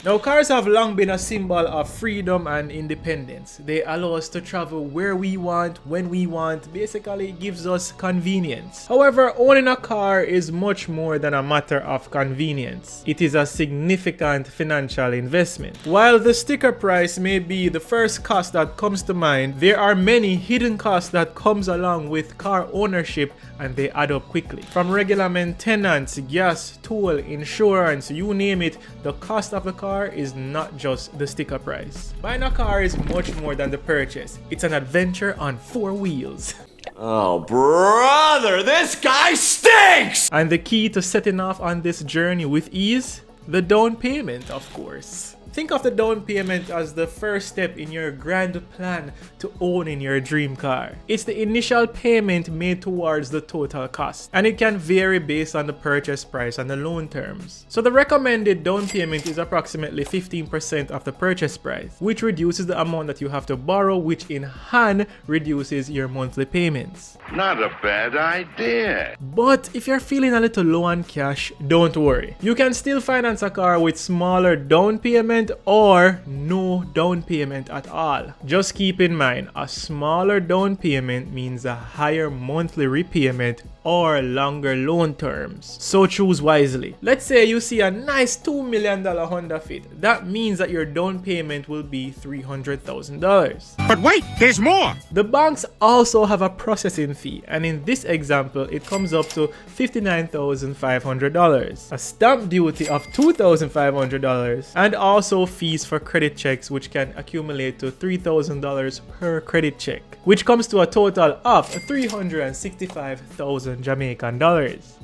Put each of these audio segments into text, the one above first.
Now, cars have long been a symbol of freedom and independence. They allow us to travel where we want, when we want. Basically, it gives us convenience. However, owning a car is much more than a matter of convenience. It is a significant financial investment. While the sticker price may be the first cost that comes to mind, there are many hidden costs that comes along with car ownership, and they add up quickly. From regular maintenance, gas, toll, insurance, you name it, the cost of the car is not just the sticker price. Buying a car is much more than the purchase. It's an adventure on 4 wheels. Oh, brother, this guy stinks! And the key to setting off on this journey with ease? The down payment, of course. Think of the down payment as the first step in your grand plan to owning your dream car. It's the initial payment made towards the total cost, and it can vary based on the purchase price and the loan terms. So the recommended down payment is approximately 15% of the purchase price, which reduces the amount that you have to borrow, which in hand reduces your monthly payments. Not a bad idea. But if you're feeling a little low on cash, don't worry. You can still finance a car with smaller down payment or no down payment at all. Just keep in mind, a smaller down payment means a higher monthly repayment or longer loan terms. So choose wisely. Let's say you see a nice $2 million Honda Fit. That means that your down payment will be $300,000. But wait, there's more! The banks also have a processing fee, and in this example, it comes up to $59,500, a stamp duty of $2,500, and also fees for credit checks, which can accumulate to $3,000 per credit check, which comes to a total of $365,000 Jamaican dollars.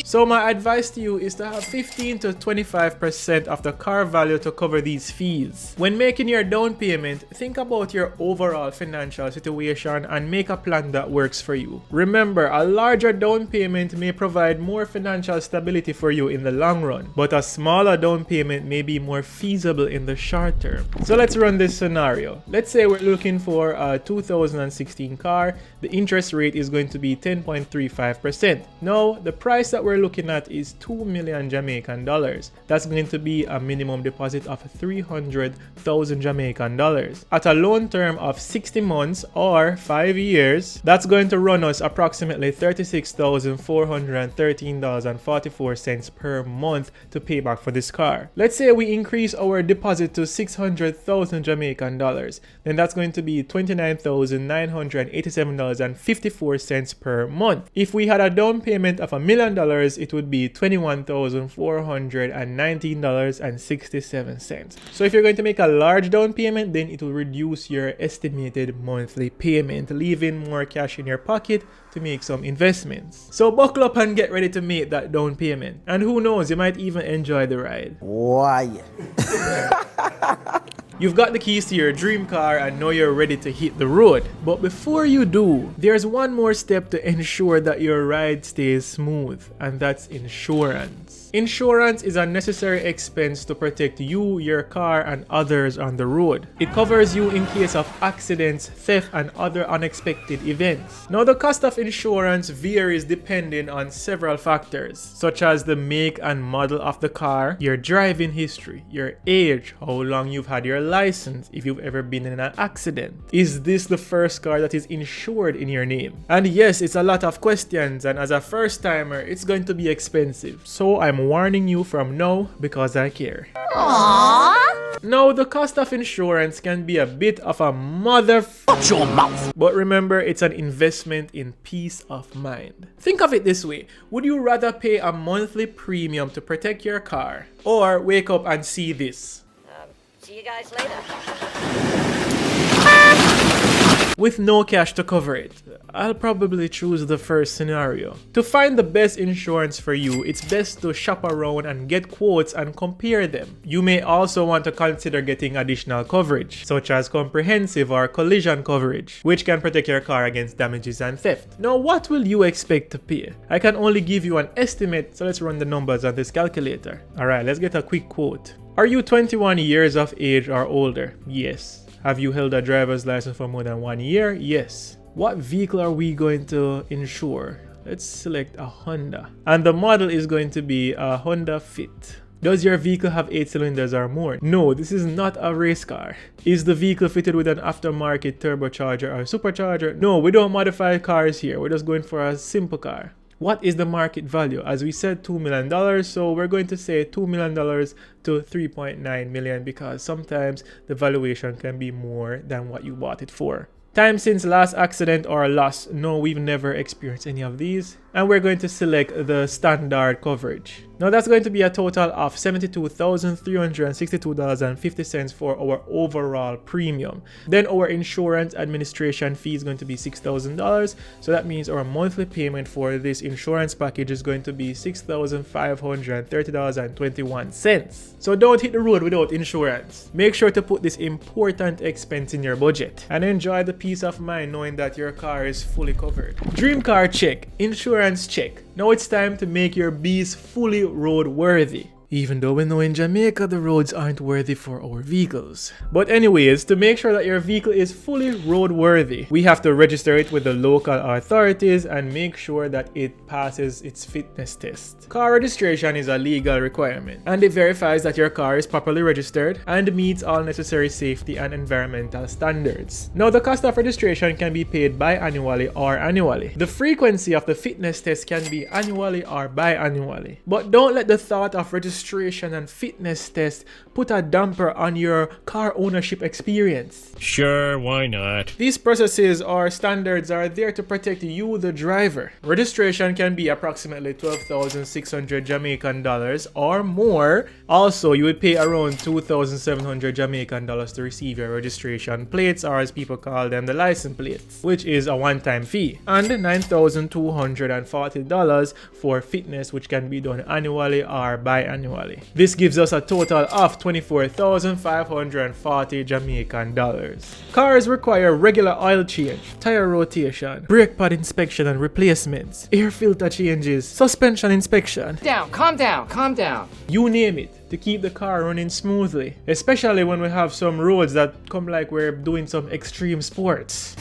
So my advice to you is to have 15 to 25% of the car value to cover these fees. When making your down payment, think about your overall financial situation and make a plan that works for you. Remember, a larger down payment may provide more financial stability for you in the long run, but a smaller down payment may be more feasible in the short term. So let's run this scenario. Let's say we're looking for a 2016 car. The interest rate is going to be 10.35%. Now, the price that we're looking at is 2 million Jamaican dollars. That's going to be a minimum deposit of 300,000 Jamaican dollars. At a loan term of 60 months or 5 years, that's going to run us approximately $36,413.44 per month to pay back for this car. Let's say we increase our deposit to 600,000 Jamaican dollars, then that's going to be $29,987.54 per month. If we had a down payment of $1 million, it would be $21,419.67. So if you're going to make a large down payment, then it will reduce your estimated monthly payment, leaving more cash in your pocket to make some investments. So buckle up and get ready to make that down payment. And who knows, you might even enjoy the ride. Why? You've got the keys to your dream car and now you're ready to hit the road. But before you do, there's one more step to ensure that your ride stays smooth, and that's insurance. Insurance is a necessary expense to protect you, your car, and others on the road. It covers you in case of accidents, theft, and other unexpected events. Now, the cost of insurance varies depending on several factors, such as the make and model of the car, your driving history, your age, how long you've had your license, if you've ever been in an accident. Is this the first car that is insured in your name? And yes, it's a lot of questions, and as a first timer, it's going to be expensive. So I'm warning you from now because I care. Aww. Now, the cost of insurance can be a bit of a Shut your mouth! but remember, it's an investment in peace of mind. Think of it this way. Would you rather pay a monthly premium to protect your car, or wake up and see this? See you guys later. With no cash to cover it? I'll probably choose the first scenario. To find the best insurance for you, it's best to shop around and get quotes and compare them. You may also want to consider getting additional coverage, such as comprehensive or collision coverage, which can protect your car against damages and theft. Now, what will you expect to pay? I can only give you an estimate, so let's run the numbers on this calculator. Alright, let's get a quick quote. Are you 21 years of age or older? Yes. Have you held a driver's license for more than 1 year? Yes. What vehicle are we going to insure? Let's select a Honda. And the model is going to be a Honda Fit. Does your vehicle have 8 cylinders or more? No, this is not a race car. Is the vehicle fitted with an aftermarket turbocharger or supercharger? No, we don't modify cars here. We're just going for a simple car. What is the market value? As we said, $2 million. So we're going to say $2 million to 3.9 million because sometimes the valuation can be more than what you bought it for. Time since last accident or loss? No, we've never experienced any of these. And we're going to select the standard coverage. Now that's going to be a total of $72,362.50 for our overall premium. Then our insurance administration fee is going to be $6,000. So that means our monthly payment for this insurance package is going to be $6,530.21. So don't hit the road without insurance. Make sure to put this important expense in your budget and enjoy the peace of mind knowing that your car is fully covered. Dream car check, insurance check. Now it's time to make your beast fully roadworthy. Even though we know in Jamaica the roads aren't worthy for our vehicles. But anyways, to make sure that your vehicle is fully roadworthy, we have to register it with the local authorities and make sure that it passes its fitness test. Car registration is a legal requirement and it verifies that your car is properly registered and meets all necessary safety and environmental standards. Now the cost of registration can be paid biannually or annually. The frequency of the fitness test can be annually or biannually. But don't let the thought of registration and fitness test put a damper on your car ownership experience. Sure, why not? These processes or standards are there to protect you, the driver. Registration can be approximately 12,600 Jamaican dollars or more. Also, you would pay around 2,700 Jamaican dollars to receive your registration plates, or as people call them, the license plates, which is a one-time fee, and $9,240 for fitness, which can be done annually or biannually. This gives us a total of 24,540 Jamaican dollars. Cars require regular oil change, tire rotation, brake pad inspection and replacements, air filter changes, suspension inspection. Calm down. You name it, to keep the car running smoothly, especially when we have some roads that come like we're doing some extreme sports.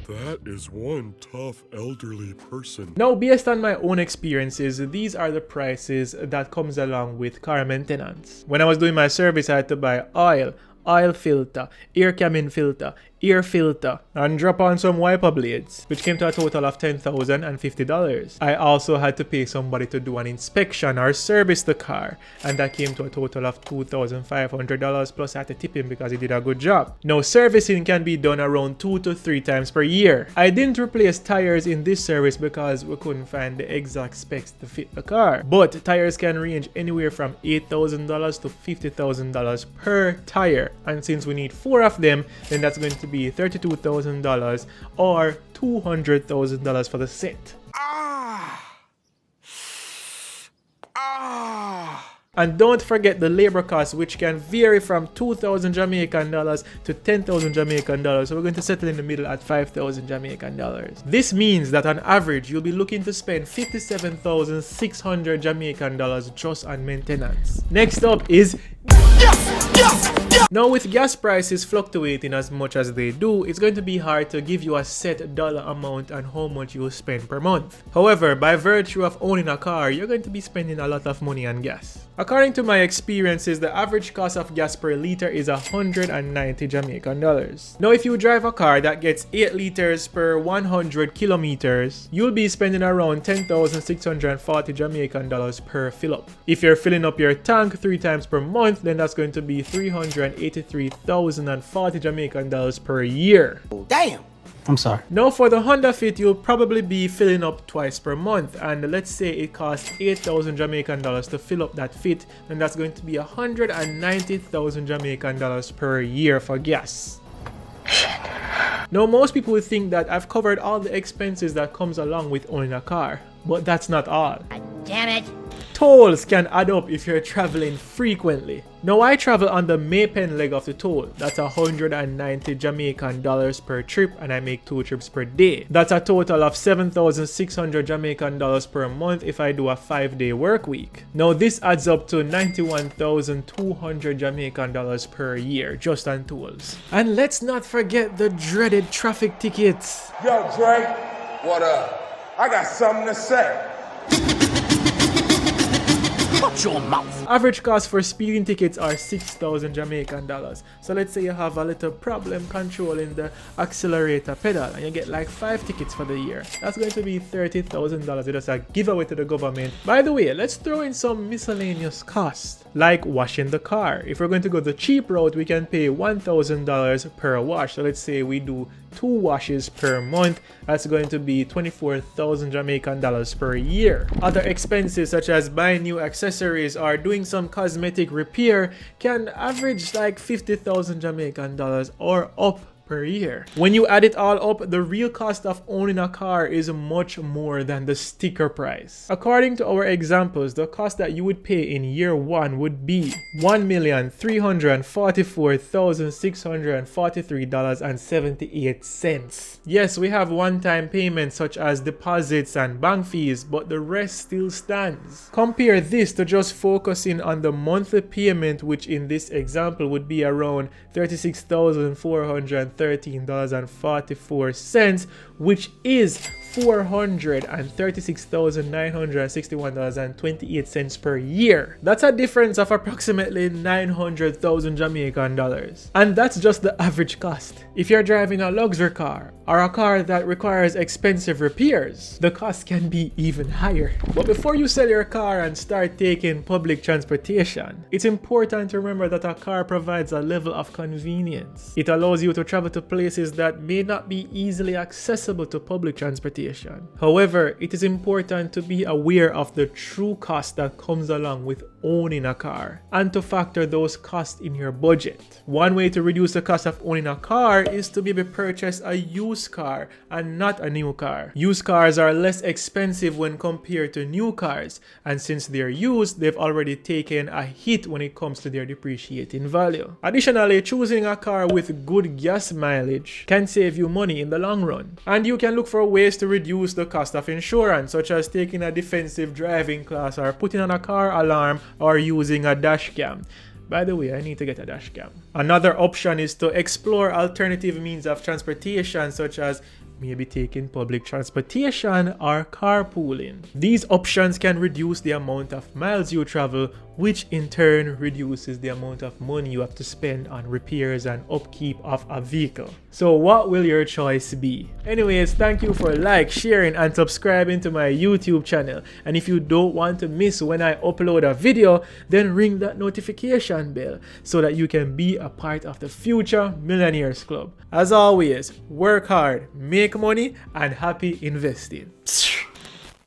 That is one tough elderly person. Now, based on my own experiences, these are the prices that comes along with car maintenance. When I was doing my service, I had to buy oil filter, air cabin filter, air filter, and drop on some wiper blades, which came to a total of $10,050. I also had to pay somebody to do an inspection or service the car, and that came to a total of $2,500, plus I had to tip him because he did a good job. Now, servicing can be done around 2 to 3 times per year. I didn't replace tires in this service because we couldn't find the exact specs to fit the car, but tires can range anywhere from $8,000 to $50,000 per tire, and since we need 4 of them, then that's going to be $32,000 or $200,000 for the set. And don't forget the labor costs, which can vary from 2,000 Jamaican dollars to 10,000 Jamaican dollars. So we're going to settle in the middle at 5,000 Jamaican dollars. This means that on average, you'll be looking to spend 57,600 Jamaican dollars just on maintenance. Next up is Now, with gas prices fluctuating as much as they do, it's going to be hard to give you a set dollar amount on how much you will spend per month. However, by virtue of owning a car, you're going to be spending a lot of money on gas. According to my experiences, the average cost of gas per liter is 190 Jamaican dollars. Now, if you drive a car that gets 8 liters per 100 kilometers, you'll be spending around 10,640 Jamaican dollars per fill up. If you're filling up your tank 3 times per month, then that's going to be 383,040 Jamaican dollars per year. Damn. I'm sorry. Now, for the Honda Fit, you'll probably be filling up twice per month, and let's say it costs 8,000 Jamaican dollars to fill up that Fit, then that's going to be 190,000 Jamaican dollars per year for gas. Now, most people would think that I've covered all the expenses that comes along with owning a car, but that's not all. Damn it. Tolls can add up if you're traveling frequently. Now I travel on the Maypen leg of the toll. That's 190 Jamaican dollars per trip and I make 2 trips per day. That's a total of 7,600 Jamaican dollars per month if I do a 5-day work week. Now this adds up to 91,200 Jamaican dollars per year just on tolls. And let's not forget the dreaded traffic tickets. Yo, Drake. What up? I got something to say. Shut your mouth. Average cost for speeding tickets are 6,000 Jamaican dollars. So let's say you have a little problem controlling the accelerator pedal and you get like 5 tickets for the year. That's going to be $30,000. It is a giveaway to the government. By the way, let's throw in some miscellaneous costs like washing the car. If we're going to go the cheap route, we can pay $1,000 per wash. So let's say we do 2 washes per month. That's going to be 24,000 Jamaican dollars per year. Other expenses such as buying new accessories or doing some cosmetic repair can average like 50,000 Jamaican dollars or up per year. When you add it all up, the real cost of owning a car is much more than the sticker price. According to our examples, the cost that you would pay in year 1 would be $1,344,643.78. Yes, we have one-time payments such as deposits and bank fees, but the rest still stands. Compare this to just focusing on the monthly payment, which in this example would be around $36,413.44, which is $436,961.28 per year. That's a difference of approximately 900,000 Jamaican dollars. And that's just the average cost. If you're driving a luxury car or a car that requires expensive repairs, the cost can be even higher. But before you sell your car and start taking public transportation, it's important to remember that a car provides a level of convenience. It allows you to travel to places that may not be easily accessible to public transportation. However, it is important to be aware of the true cost that comes along with owning a car and to factor those costs in your budget. One way to reduce the cost of owning a car is to maybe purchase a used car and not a new car. Used cars are less expensive when compared to new cars, and since they're used, they've already taken a hit when it comes to their depreciating value. Additionally, choosing a car with good gas mileage can save you money in the long run. And you can look for ways to reduce the cost of insurance, such as taking a defensive driving class or putting on a car alarm or using a dash cam. By the way, I need to get a dash cam. Another option is to explore alternative means of transportation, such as maybe taking public transportation or carpooling. These options can reduce the amount of miles you travel, which in turn reduces the amount of money you have to spend on repairs and upkeep of a vehicle. So what will your choice be? Anyways, thank you for sharing and subscribing to my YouTube channel. And if you don't want to miss when I upload a video, then ring that notification bell so that you can be a part of the Future Millionaires Club. As always, work hard, make money, and happy investing.